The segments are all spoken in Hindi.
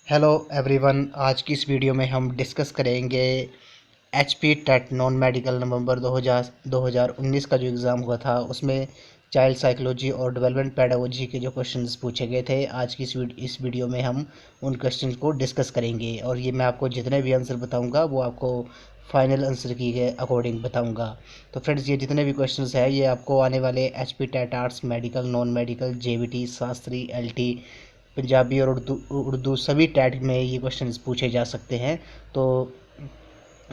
Hello everyone. आज की इस वीडियो में हम डिस्कस करेंगे एचपी टेट नॉन मेडिकल नवंबर 2019 का जो एग्ज़ाम हुआ था उसमें चाइल्ड साइकोलॉजी और डेवलपमेंट पेडागोजी के जो क्वेश्चंस पूछे गए थे। आज की इस वीडियो में हम उन क्वेश्चंस को डिस्कस करेंगे और ये मैं आपको जितने भी आंसर बताऊंगा वो आपको फाइनल आंसर की के अकॉर्डिंग बताऊंगा। तो फ्रेंड्स, ये जितने भी क्वेश्चंस हैं ये आपको आने वाले HP TET arts medical non medical JBT Shastri LT Punjabi और उर्दू उर्दू सभी टैट में ये क्वेश्चंस पूछे जा सकते हैं। तो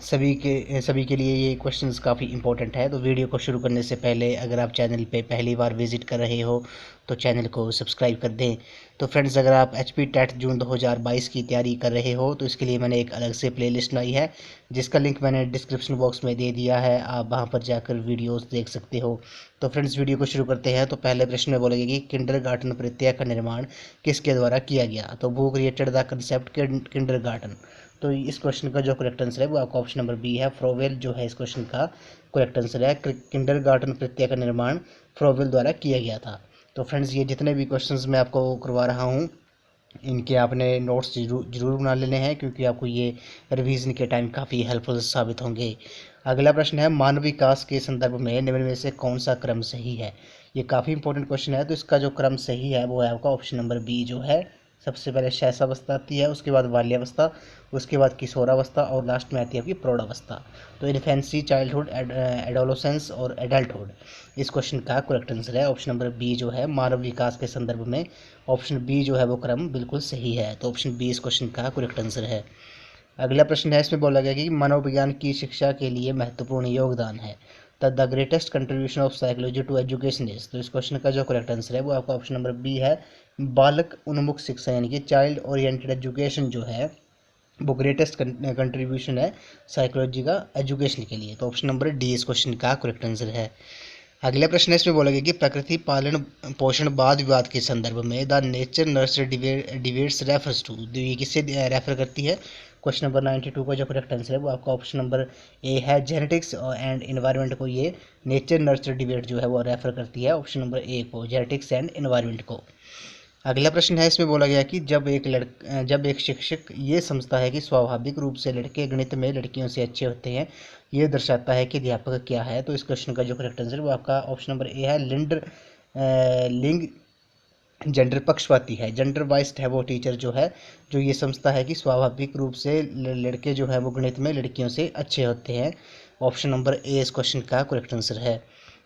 सभी के लिए ये क्वेश्चंस काफ़ी इंपॉर्टेंट है। तो वीडियो को शुरू करने से पहले अगर आप चैनल पे पहली बार विजिट कर रहे हो तो चैनल को सब्सक्राइब कर दें। तो फ्रेंड्स, अगर आप एच पी टेट जून 2022 की तैयारी कर रहे हो तो इसके लिए मैंने एक अलग से प्लेलिस्ट लाई है जिसका लिंक मैंने डिस्क्रिप्शन बॉक्स में दे दिया है। आप वहां पर जाकर वीडियोस देख सकते हो। तो फ्रेंड्स, वीडियो को शुरू करते हैं। तो पहले प्रश्न में बोलेगा कि किंडरगार्टन प्रत्यय का निर्माण किसके द्वारा किया गया। तो वो क्रिएटेड द कंसेप्ट किंडरगार्टन। तो इस क्वेश्चन का जो करेक्ट आंसर है वो आपका ऑप्शन नंबर बी है, फ्रोवेल जो है इस क्वेश्चन का करेक्ट आंसर है। किंडरगार्टन प्रत्यय का निर्माण फ्रोवेल द्वारा किया गया था। तो फ्रेंड्स, ये जितने भी क्वेश्चंस मैं आपको करवा रहा हूँ इनके आपने नोट्स जरूर बना लेने हैं क्योंकि आपको ये रिवीजन के टाइम काफ़ी हेल्पफुल साबित होंगे। अगला प्रश्न है, मानव विकास के संदर्भ में निम्न में से कौन सा क्रम सही है। ये काफ़ी इंपॉर्टेंट क्वेश्चन है। तो इसका जो क्रम सही है वो है आपका ऑप्शन नंबर बी जो है। सबसे पहले शैशवावस्था आती है, उसके बाद बाल्यावस्था, उसके बाद किशोरावस्था और लास्ट में आती है आपकी प्रौढ़ावस्था। तो इन्फेंसी, चाइल्डहुड, एडोलोसेंस और एडल्टहुड इस क्वेश्चन का करेक्ट आंसर है ऑप्शन नंबर बी जो है। मानव विकास के संदर्भ में ऑप्शन बी जो है वो क्रम बिल्कुल सही है। तो ऑप्शन बी इस क्वेश्चन का करेक्ट आंसर है। अगला प्रश्न है, इसमें बोला गया कि मनोविज्ञान की शिक्षा के लिए महत्वपूर्ण योगदान है। The greatest contribution of psychology to education is. तो इस क्वेश्चन का जो करेक्ट आंसर है वो आपका ऑप्शन नंबर बी है, बालक उन्मुख शिक्षा यानी कि चाइल्ड ओरिएंटेड एजुकेशन जो है वो ग्रेटेस्ट कंट्रीब्यूशन है साइकोलॉजी का एजुकेशन के लिए। तो ऑप्शन नंबर डी इस क्वेश्चन का करेक्ट आंसर है। अगला प्रश्न है, इसमें बोला गया कि प्रकृति पालन पोषण वाद विवाद के संदर्भ में the nature nurture debates refers to. ये किससे रेफर करती है। क्वेश्चन नंबर 92 का जो करेक्ट आंसर है वो आपका ऑप्शन नंबर ए है, जेनेटिक्स एंड इन्वायरमेंट को ये नेचर नर्सरी डिबेट जो है वो रेफर करती है ऑप्शन नंबर ए को, जेनेटिक्स एंड इन्वायरमेंट को। अगला प्रश्न है, इसमें बोला गया कि जब एक शिक्षक ये समझता है कि स्वाभाविक रूप से लड़के गणित में लड़कियों से अच्छे होते हैं, ये दर्शाता है कि अध्यापक क्या है। तो इस क्वेश्चन का जो करेक्ट आंसर है वो आपका ऑप्शन नंबर ए है, लिंग जेंडर पक्षपाती है, जेंडर वाइस्ड है वो टीचर जो है जो ये समझता है कि स्वाभाविक रूप से लड़के जो है वो गणित में लड़कियों से अच्छे होते हैं। ऑप्शन नंबर ए इस क्वेश्चन का करेक्ट आंसर है।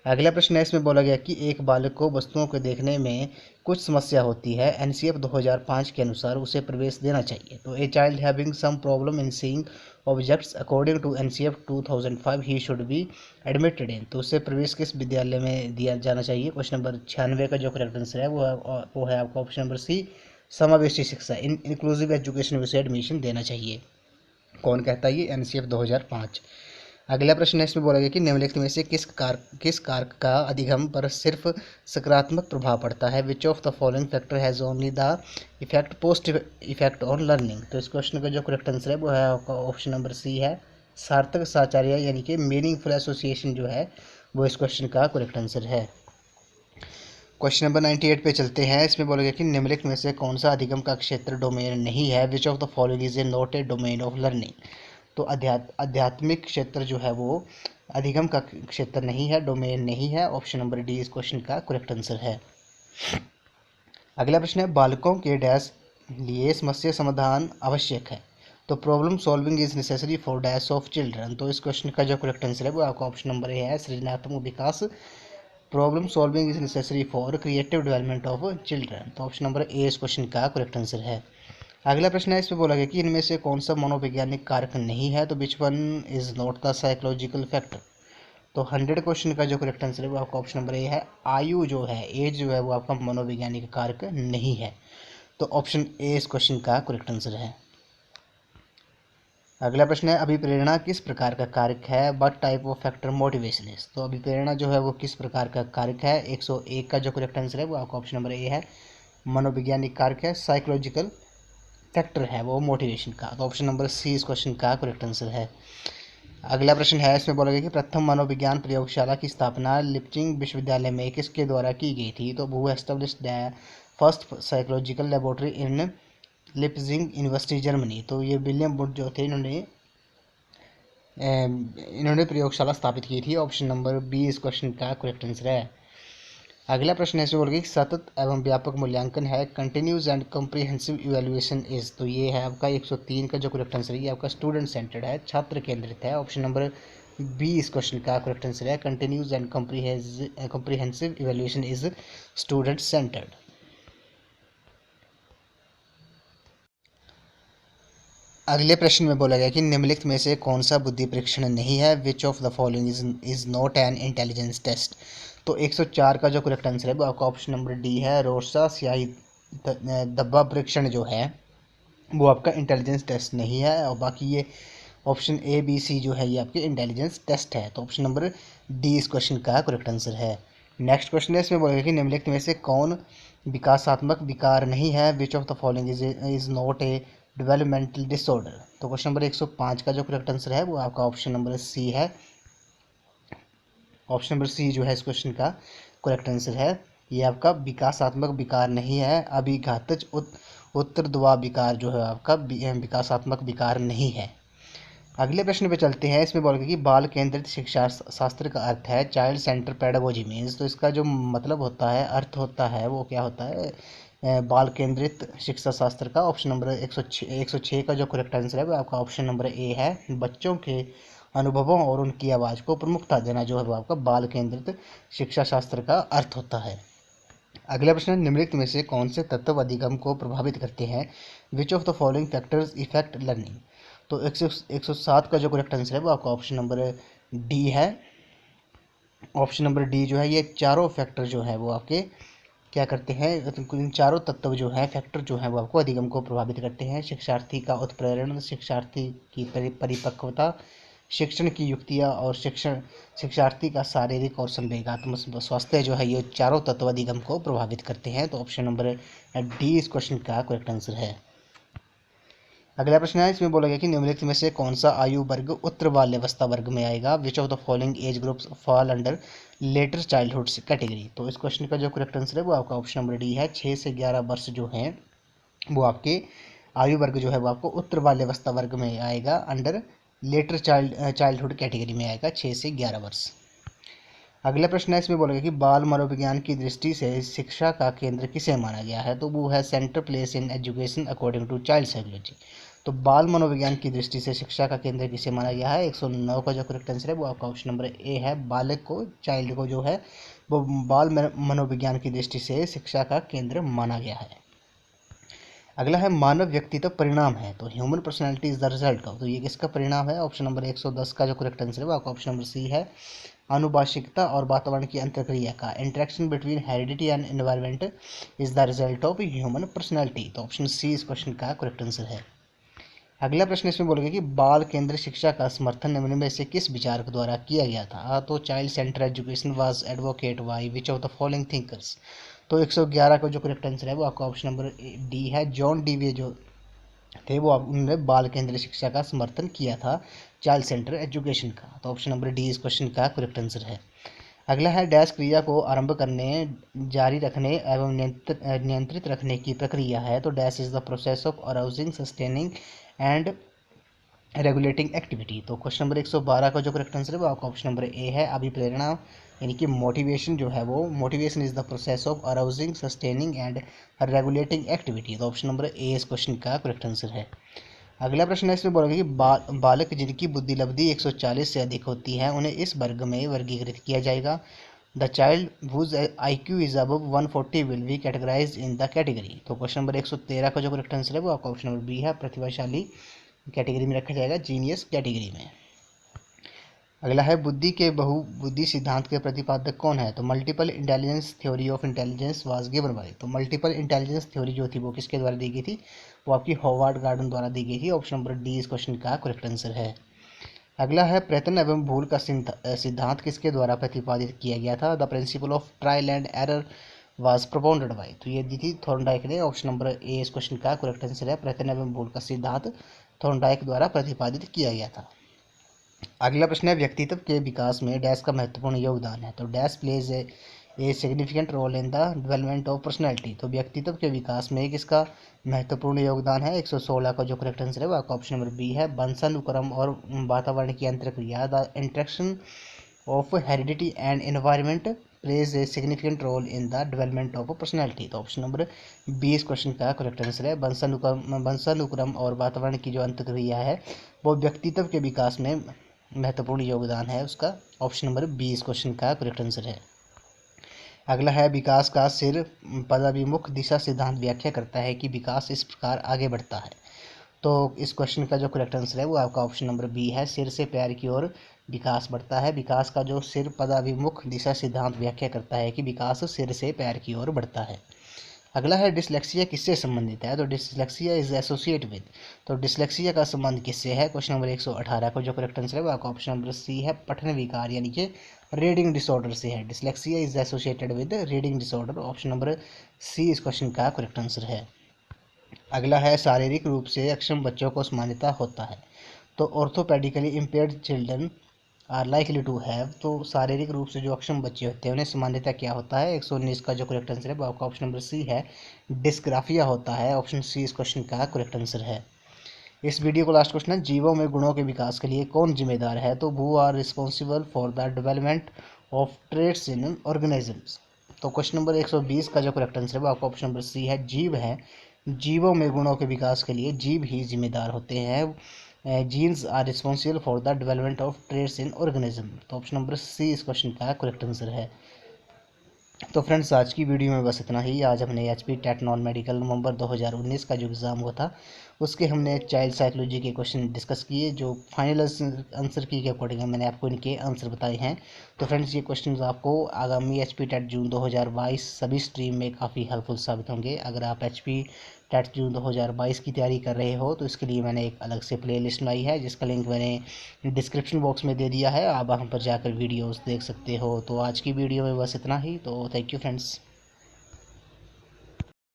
अगला प्रश्न है, इसमें बोला गया कि एक बालक को वस्तुओं को देखने में कुछ समस्या होती है, एनसीएफ 2005 के अनुसार उसे प्रवेश देना चाहिए। तो a child having some problem in seeing objects according to NCF 2005 ही शुड बी एडमिटेड इन। तो उससे प्रवेश किस विद्यालय में दिया जाना चाहिए। क्वेश्चन नंबर 96 का जो करेक्ट आंसर है वो है आपका ऑप्शन नंबर सी, समावेशी शिक्षा इंक्लूसिव एजुकेशन में से एडमिशन देना चाहिए। कौन कहता है ये, एनसीएफ 2005। अगला प्रश्न है, इसमें बोला गया कि निम्नलिखित में से किस कारक का अधिगम पर सिर्फ सकारात्मक प्रभाव पड़ता है। Which of the following factor has only the effect positive effect on learning. तो इस क्वेश्चन का जो करेक्ट आंसर है वो है आपका ऑप्शन नंबर सी है, सार्थक साचार्य यानी कि मीनिंगफुल एसोसिएशन जो है वो इस क्वेश्चन का करेक्ट आंसर है। क्वेश्चन नंबर 98 पे चलते हैं। इसमें बोला गया कि निम्नलिखित में से कौन सा अधिगम का क्षेत्र डोमेन नहीं है। Which of the following is a not a domain of learning. तो आध्यात्मिक क्षेत्र जो है वो अधिगम का क्षेत्र नहीं है, डोमेन नहीं है। ऑप्शन नंबर डी इस क्वेश्चन का करेक्ट आंसर है। अगला प्रश्न है, बालकों के डैश लिए समस्या समाधान आवश्यक है। तो problem solving is necessary for dash of children. तो इस क्वेश्चन का जो करेक्ट आंसर है वो आपका ऑप्शन नंबर ए है, सृजनात्मक विकास। Problem solving is necessary for creative development of children. तो ऑप्शन नंबर ए इस क्वेश्चन का करेक्ट आंसर है। अगला प्रश्न है, इसमें बोला गया कि इनमें से कौन सा मनोवैज्ञानिक कारक नहीं है। तो which one is not the psychological factor. तो 100 क्वेश्चन का जो करेक्ट आंसर है वो आपका ऑप्शन नंबर ए है, आयु जो है, एज जो है वो आपका मनोवैज्ञानिक कारक नहीं है। तो ऑप्शन ए इस क्वेश्चन का करेक्ट आंसर है। अगला प्रश्न है, अभिप्रेरणा किस प्रकार का कारक है। What type of factor motivation is. तो अभिप्रेरणा जो है वो किस प्रकार का कारक है। 101 का जो करेक्ट आंसर है वो आपका ऑप्शन नंबर ए है, मनोवैज्ञानिक कारक है, साइकोलॉजिकल फैक्टर है वो मोटिवेशन का। तो ऑप्शन नंबर सी इस क्वेश्चन का करेक्ट आंसर है। अगला प्रश्न है, इसमें बोला गया कि प्रथम मनोविज्ञान प्रयोगशाला की स्थापना लिपचिंग विश्वविद्यालय में किसके द्वारा की गई थी। तो who established the first psychological laboratory in Leipzig university Germany. तो ये विलियम वुड जो थे इन्होंने प्रयोगशाला स्थापित की थी। ऑप्शन नंबर बी इस क्वेश्चन का करेक्ट आंसर है। अगला प्रश्न ऐसे बोल कि सतत एवं व्यापक मूल्यांकन है continues and comprehensive evaluation is. तो ये है आपका 103 का जो करेक्ट आंसर है, ये आपका स्टूडेंट सेंटर्ड है, छात्र केंद्रित है। ऑप्शन नंबर बी इस क्वेश्चन का करेक्ट आंसर है। Continues and comprehensive evaluation is student centred. अगले प्रश्न में बोला गया कि निम्नलिखित में से कौन सा बुद्धि परीक्षण नहीं है, which of the following is not an intelligence test. तो 104 का जो करेक्ट आंसर है वो आपका ऑप्शन नंबर डी है। रोसा स्याही धब्बा परीक्षण जो है वो आपका इंटेलिजेंस टेस्ट नहीं है, और बाकी ये ऑप्शन ए बी सी जो है ये आपके इंटेलिजेंस टेस्ट है। तो ऑप्शन नंबर डी इस क्वेश्चन का करेक्ट आंसर है। नेक्स्ट क्वेश्चन है, इसमें बोलेगा कि निम्नलिखित में से कौन विकासात्मक विकार नहीं है, which of the following is not a developmental disorder. तो क्वेश्चन नंबर 105 का जो करेक्ट आंसर है वो आपका ऑप्शन नंबर सी है। ऑप्शन नंबर सी जो है इस क्वेश्चन का करेक्ट आंसर है। ये आपका विकासात्मक विकार नहीं है, अभिघातज उत्तरद्वार विकार जो है आपका विकासात्मक विकार नहीं है। अगले प्रश्न पे चलते हैं। इसमें बोलेगा कि बाल केंद्रित शिक्षा शास्त्र का अर्थ है चाइल्ड सेंटर पेडागोजी मीन्स। तो इसका जो मतलब होता है, अर्थ होता है, वो क्या होता है बाल केंद्रित शिक्षा शास्त्र का। ऑप्शन नंबर 106 का जो करेक्ट आंसर है वो आपका ऑप्शन नंबर ए है। बच्चों के अनुभवों और उनकी आवाज़ को प्रमुखता देना जो है वो आपका बाल केंद्रित शिक्षा शास्त्र का अर्थ होता है। अगला प्रश्न, निम्नलिखित में से कौन से तत्व अधिगम को प्रभावित करते हैं, विच of the following factors effect learning. तो 107 का जो करेक्ट आंसर है वो आपका ऑप्शन नंबर डी है। ऑप्शन नंबर डी जो है ये चारों फैक्टर जो है वो आपके क्या करते हैं, इन चारों तत्व जो है फैक्टर जो है वो आपको अधिगम को प्रभावित करते हैं। शिक्षार्थी का उत्प्रेरण, शिक्षार्थी की परिपक्वता, शिक्षण की युक्तियाँ और शिक्षार्थी का शारीरिक और संवेगात्मक स्वास्थ्य जो है ये चारों तत्व अधिगम को प्रभावित करते हैं। तो ऑप्शन नंबर डी इस क्वेश्चन का करेक्ट आंसर है। अगला प्रश्न है, इसमें बोला गया कि निम्नलिखित में से कौन सा आयु वर्ग उत्तर बाल्यावस्था वर्ग में आएगा, विच of the following age groups fall under letter childhood category. तो इस क्वेश्चन का जो करेक्ट आंसर है वो आपका ऑप्शन नंबर डी है। 6 से 11 वर्ष जो हैं वो आपके आयु वर्ग जो है वो आपको उत्तर बाल्यावस्था वर्ग में आएगा, अंडर लेटर चाइल्डहुड कैटेगरी में आएगा 6 से 11 वर्ष। अगला प्रश्न है, इसमें बोलेगा कि बाल मनोविज्ञान की दृष्टि से शिक्षा का केंद्र किसे माना गया है। तो वो है centre place in education according to child psychology. तो बाल मनोविज्ञान की दृष्टि से शिक्षा का केंद्र किसे माना गया है, 109 का जो करेक्ट आंसर है वो आपका ऑप्शन नंबर ए है। बालक को, चाइल्ड को जो है वो बाल मनोविज्ञान की दृष्टि से शिक्षा का केंद्र माना गया है। अगला है मानव व्यक्तित्व परिणाम है। तो human personality is the result of. तो ये किसका परिणाम है, ऑप्शन नंबर 110 का जो करेक्ट आंसर है वो आपका ऑप्शन नंबर सी है। आनुवांशिकता और वातावरण की अंतर्क्रिया का, interaction between heredity and environment is the result of human personality. तो ऑप्शन सी इस क्वेश्चन का करेक्ट आंसर है। अगला प्रश्न इसमें बोलेगा कि बाल केंद्र शिक्षा का समर्थन निम्न में से किस विचार के द्वारा किया गया था। तो child centre education was advocate by which of the following thinkers. तो 111 का जो करेक्ट आंसर है वो आपका ऑप्शन नंबर डी है। जॉन डीवे जो थे वो उन्होंने बाल केंद्रीय शिक्षा का समर्थन किया था, चाइल्ड सेंटर एजुकेशन का। तो ऑप्शन नंबर डी इस क्वेश्चन का करेक्ट आंसर है। अगला है डैश क्रिया को आरंभ करने, जारी रखने एवं नियंत्रित रखने की प्रक्रिया है। तो dash is the process of arousing, sustaining and regulating activity. तो क्वेश्चन नंबर 112 का जो करेक्ट आंसर है वो आपका ऑप्शन नंबर ए है। अभिप्रेरणा यानी कि मोटिवेशन जो है वो, motivation is the process of arousing, sustaining and regulating activity. तो ऑप्शन नंबर ए इस क्वेश्चन का करेक्ट आंसर है। अगला प्रश्न है, इसमें बोलेगा कि बालक जिनकी बुद्धि लब्धि 140 से अधिक होती है उन्हें इस वर्ग में वर्गीकृत किया जाएगा। The child whose IQ is above 140 will be categorised in the category. तो क्वेश्चन नंबर 113 का जो करेक्ट आंसर है वो आपका ऑप्शन नंबर बी है। प्रतिभाशाली कैटेगरी में रखा जाएगा, जीनियस कैटेगरी में। अगला है बुद्धि के बहुबुद्धि सिद्धांत के प्रतिपादक कौन है। तो multiple intelligence theory of intelligence was given by. तो मल्टीपल इंटेलिजेंस थ्योरी जो थी वो किसके द्वारा दी गई थी, वो आपकी हॉवार्ड गार्डन द्वारा दी गई थी। ऑप्शन नंबर डी इस क्वेश्चन का करेक्ट आंसर है। अगला है प्रयत्न एवं भूल का सिद्धांत किसके द्वारा प्रतिपादित किया गया था। The principle of trial and error was propounded bye. तो ये दी थी थॉर्नडाइक ने। ऑप्शन नंबर ए इस क्वेश्चन का करेक्ट आंसर है। प्रयत्न एवं भूल का सिद्धांत थॉर्नडाइक द्वारा प्रतिपादित किया गया था। अगला प्रश्न है, व्यक्तित्व के विकास में डैश का महत्वपूर्ण योगदान है। तो dash plays a significant role in the development of personality, तो व्यक्तित्व के विकास में किसका महत्वपूर्ण योगदान है। 116 का जो करेक्ट आंसर है वो आपका ऑप्शन नंबर बी है। वंशानुक्रम और वातावरण की अंतरक्रिया, the interaction of heredity and environment plays a significant role in the development of personality, तो ऑप्शन नंबर बी इस क्वेश्चन का करेक्ट आंसर है। वंशानुक्रम और वातावरण की जो अंतरक्रिया है वो व्यक्तित्व के विकास में महत्वपूर्ण योगदान है उसका। ऑप्शन नंबर बी इस क्वेश्चन का करेक्ट आंसर है। अगला है विकास का सिर पदाभिमुख दिशा सिद्धांत व्याख्या करता है कि विकास इस प्रकार आगे बढ़ता है, तो इस क्वेश्चन का जो करेक्ट आंसर है वो आपका ऑप्शन नंबर बी है। सिर से पैर की ओर विकास बढ़ता है। विकास का जो सिर पदाभिमुख दिशा सिद्धांत व्याख्या करता है कि विकास सिर से पैर की ओर बढ़ता है। अगला है डिसलेक्सिया किससे संबंधित है, तो डिसलेक्सिया इज एसोसिएट विद, तो डिसलेक्सिया का संबंध किससे है। क्वेश्चन नंबर 118 को जो करेक्ट आंसर है वो आपका ऑप्शन नंबर सी है, पठन विकार यानी कि रीडिंग डिसऑर्डर से है। Dyslexia is associated with reading disorder, option number C इस क्वेश्चन का करेक्ट आंसर है। अगला है शारीरिक रूप से अक्षम बच्चों को सामान्यता होता है, तो orthopaedically impaired children are likely to have, तो शारीरिक रूप से जो अक्षम बच्चे होते हैं उन्हें सामान्यतः क्या होता है। 119 का जो करेक्ट आंसर है वो आपका ऑप्शन नंबर सी है, डिस्ग्राफिया होता है। ऑप्शन सी इस क्वेश्चन का करेक्ट आंसर है। इस वीडियो को लास्ट क्वेश्चन है, जीवों में गुणों के विकास के लिए कौन जिम्मेदार है, तो who are responsible for the development of traits in organisms, तो क्वेश्चन नंबर 120 का जो करेक्ट आंसर है वो आपका ऑप्शन नंबर सी है, जीव है। जीवों में गुणों के विकास के लिए जीव ही जिम्मेदार होते हैं। Genes are responsible for the development of traits in organism, तो ऑप्शन नंबर सी इस क्वेश्चन का करेक्ट आंसर है। तो फ्रेंड्स आज की वीडियो में बस इतना ही। आज हमने एचपी टेट नॉन मेडिकल नवंबर 2019 का जो एग्ज़ाम हुआ था उसके हमने चाइल्ड साइकोलॉजी के क्वेश्चन डिस्कस किए, जो फाइनल आंसर की के अकॉर्डिंग मैंने आपको इनके आंसर बताए हैं। तो फ्रेंड्स ये क्वेश्चंस आपको आगामी एचपी टेट जून 2022 सभी स्ट्रीम में काफ़ी हेल्पफुल साबित होंगे। अगर आप एचपी टेट जून 2022 की तैयारी कर रहे हो तो इसके लिए मैंने एक अलग से प्ले लिस्ट बनाई है जिसका लिंक मैंने डिस्क्रिप्शन बॉक्स में दे दिया है, आप वहाँ पर जाकर वीडियोस देख सकते हो। तो आज की वीडियो में बस इतना ही, तो थैंक यू फ्रेंड्स।